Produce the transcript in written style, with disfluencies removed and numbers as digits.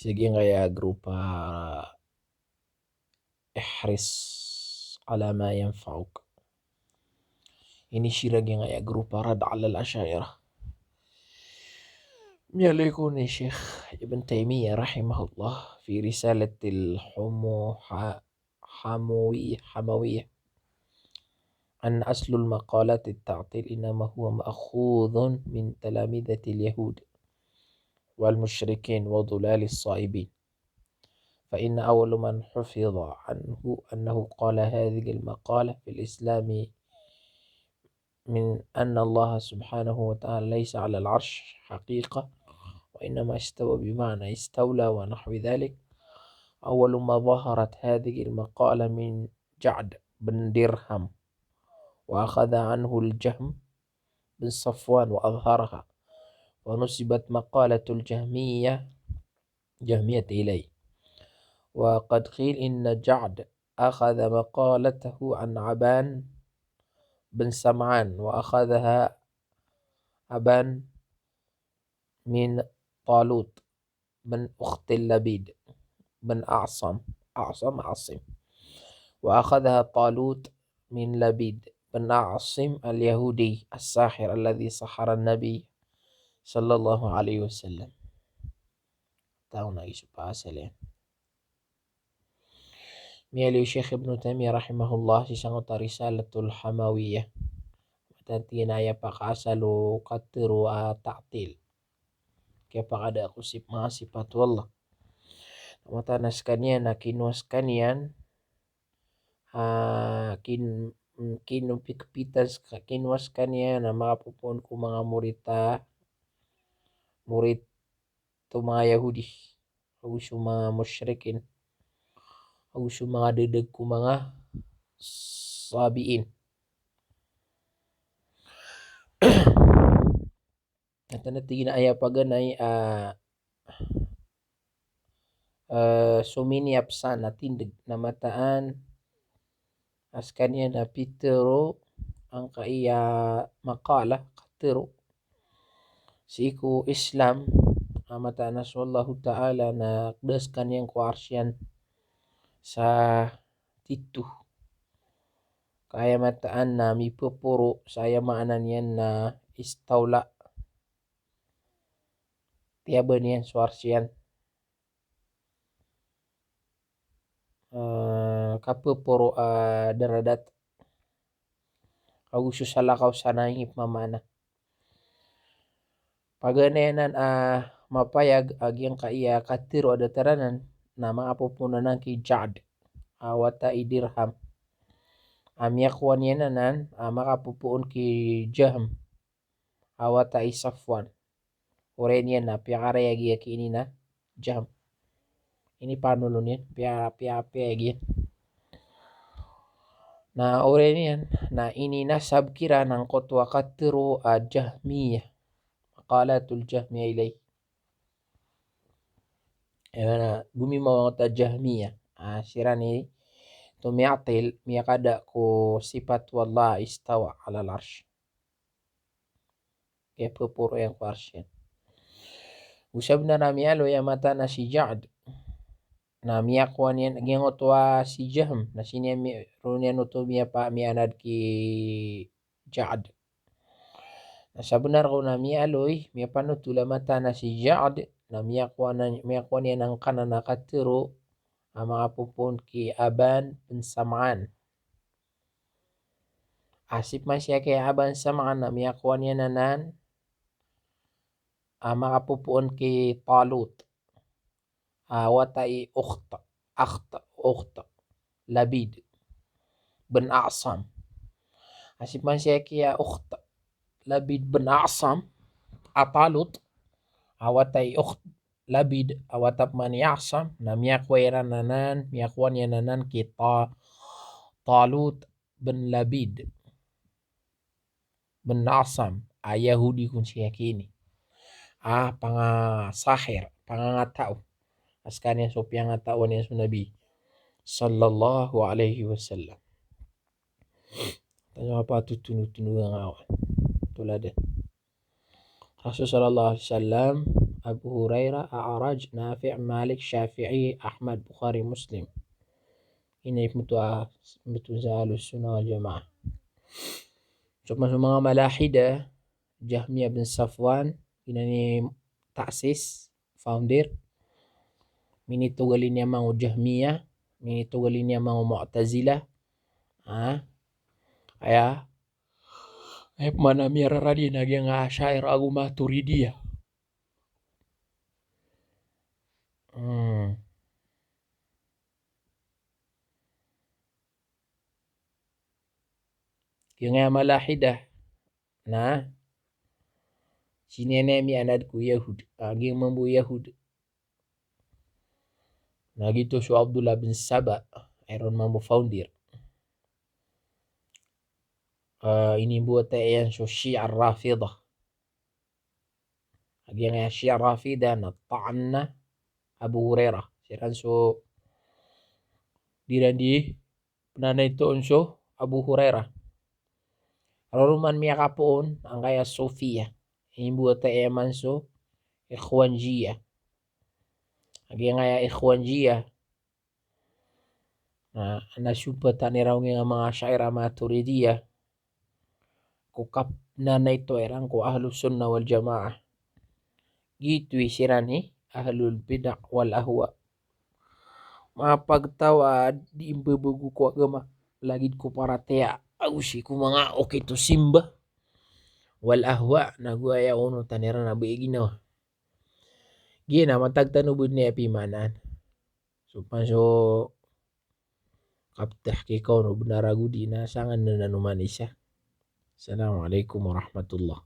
Sige kaya grupa احرص على ما ينفعك. Ini shiragi kaya grupa rad ala al-ashairah. يقول الشيخ ابن تيمية رحمه الله في رسالة حموية أن أصل المقالات التعطيل إنما هو مأخوذ من تلامذة اليهود والمشركين وضلال الصائبين، فإن أول من حفظ عنه أنه قال هذه المقالة في الإسلام من أن الله سبحانه وتعالى ليس على العرش حقيقة وإنما استوى بمعنى استولى ونحو ذلك. أول ما ظهرت هذه المقالة من جعد بن درهم وأخذ عنه الجهم بن صفوان وأظهرها، ونسبت مقالة جهمية إليه. وقد قيل إن جعد أخذ مقالته عن عبان بن سمعان وأخذها أبان من طالوت بن أخت اللبيد بن عاصم وأخذها طالوت من لبيد بن عاصم اليهودي الساحر الذي سحر النبي صلى الله عليه وسلم. tahu na isupasa yan. Miyali Syekh Ibn Taimiyah rahimahullah sisang risalatul hamawiyah matantinaya pakasalo katero ta'til kaya pakada ako mga sifat wallah matanas kanian na kinuas kanian kinupikpitas kinuas kanian na makapupon ko mga murid to mga Yahudi o mga musyrikin o mga dedag ko mga sabiin. At natigin aya paganay suminiap sana tindig na mataan as kanya na pitero ang kaya makala katero siku Islam mataan na wallahu ta'ala na kdas kanyang kuarsyan sa titu kaya mataan na mipupuro saya maanan yan na istawla tiaba niyan suarsyan kapupuro daradat kagusto sa lakaw sana hip mamana paganayanan mapayag agyang kaiya katiro adataranan na maapupunanan ki Ja'd awata idirham amyakwan yananan makapupuon ki Jahm awata isafwan oren yan na piyakarayagi ini na Jahm ini panulun yan piyapiyagi yan na oren yan na ini nasab kira ng kotwa katiro Jahmiyah maqalatul Jahmiyah ilay gumimaw ta Jahmiyah sirani tumiatil miyakada ko sifat wallah istawa ala al-arsh kaya pupuro yang kuarsyan usab na namiyalo ya mata na si Ja'd na miyakwan yan gingotwa si Jahm na sinya runian uto miya mianad ki Ja'd na sabenar ko na miyaloy miya panutula mata na si Ja'd na miyakwan yan ang kanan katero makapupun ki Aban bin Sam'an asip man siya kay Aban Sam'an na miyakwan yan nanan makapupuon ki Talut watai ukhta Labid bin A'sam asip man siya kay ukhta Labid bin A'sam Talut watai ukhta Labid awatap man Ya'sam na miyakwan yan nanan ki Talut bin Labid bin A'sam Yahudi kun siya kini sahir pangangatao as kanya so pangangatao niya sa Nabi sallallahu alaihi wasallam tanyo pa tutunu-tunu nga awan tulad Rasul sallallahu alaihi wasallam Abu Hurairah, A'raj, Nafi', Malik, Syafi'i, Ahmad, Bukhari, Muslim. Ini betul Ahlus Sunnah wal Jamaah. So masuk mga Malahidah, Jahmiyah bin Safwan, ini ta'sis, founder. Minito galin niya mga Jahmiyah, minito galin niya mga Mu'tazilah. Kaya mana miraradi naging Asy'ariyah Agu Maturidiyah. Yung nga Malahidah na sinenemi anadku Yahud, aging mambu Yahud. Nagito si Abdullah bin Saba, ayron mambu founder. Ini buat yan so Syiah Rafidah. Aging nga Syiah Rafidah na ta'anna Abu Hurairah. Siran so dirandi penanay itoon so Abu Hurairah. Aruman miya kapoon ang kaya Sofia. Ini buat man so Ikhwanjiyah. Aging nga Ikhwanjiyah. Nasupa taniraw nga mga Asy'ariyah Maturidiyah. Kukap na ito erang ko Ahlus Sunnah wal Jamaah. Gitu sirani Ahlul Bid'ah wal Ahwa. Mapagtawa di imbabago ko agama. Lagid ko paratea. Ausi ko mga okay to simba. Wal Ahwa. Naguaya uno tanira na buiginaw. Gina matagtanubod ni Apimanan. So panso kaptah kikaw no benaragudi na sangan na nanuman isa. Assalamualaikum warahmatullah.